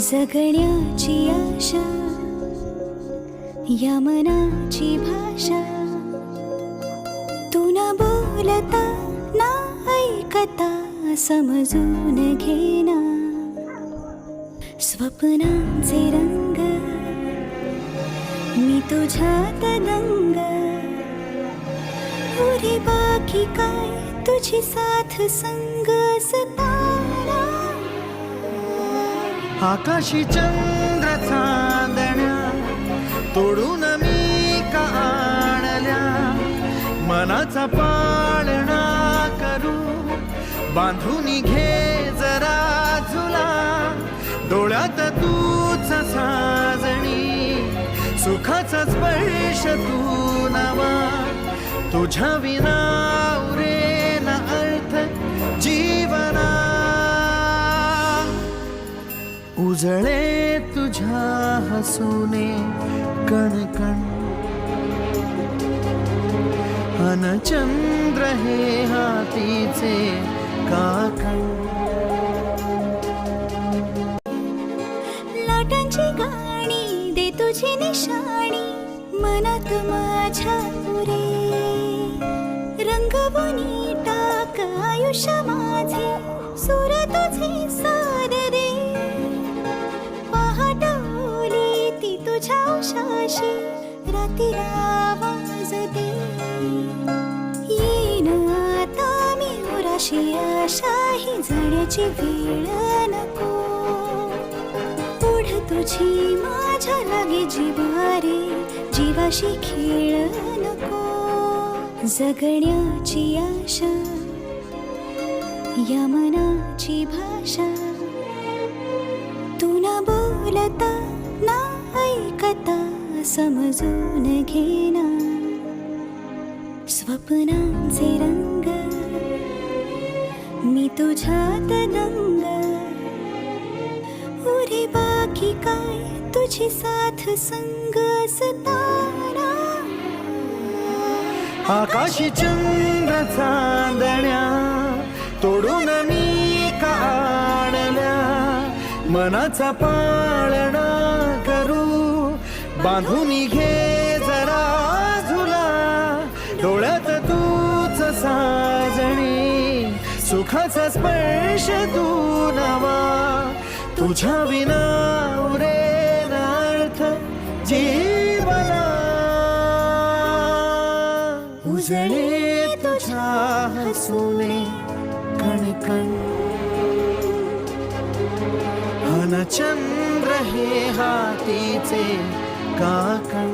जगण्याची आशा, या मनाची भाषा, तू न बोलता ना ऐकता समजून घेना. स्वप्नांचे रंग मी तुझ्यात दंग, पुढे बाकी काय तुझी साथ संग असताना. आकाशी चंद्र चांदण्या तोडून मी का आणल्या, मनाचा पाळणा करू बांधून घे जरा झुला. डोळ्यात तूच साजणी, सुखाचा स्पर्श तू नवा. तुझ्या विना उरेन अर्थ जीवना. उजळे तुझ्या हसूने कणकण, अन चंद्र हे हातीचे काकण. लाटांची गाणी दे तुझी निशाणी, मनात माझ्या पुरे. रंगवून टाक आयुष्य माझे, सूर तुझे साथ दे. पहाटवली ती तुझ्या उशाशी, रातीला आवाज दे. येईन आता मी उराशी आशा, ही जाण्याची वेळ नको. पुढ तुझी माझ्या लागे जिवारे, जीवाशी खेळ नको. जगण्याची आशा, या मनाची भाषा, तू न बोलता ना ऐकता समजून घेना. स्वप्नांचे रंग मी तुझ्यात दंग, उरे बाकी काय तुझी साथ संग असताना. आकाशी चंद्र चांदण्या तोडून मी का आणल्या, मनाचा पाळणा करू बांधून घे जरा झुला. डोळ्यात तूच साजणी, सुखाचा स्पर्श तू नवा. तुझ्या विना उरेन अर्थ जीवना. उजळे तुझ्या हसूने कणकण, अन चंद्र हे हातीचे काकण.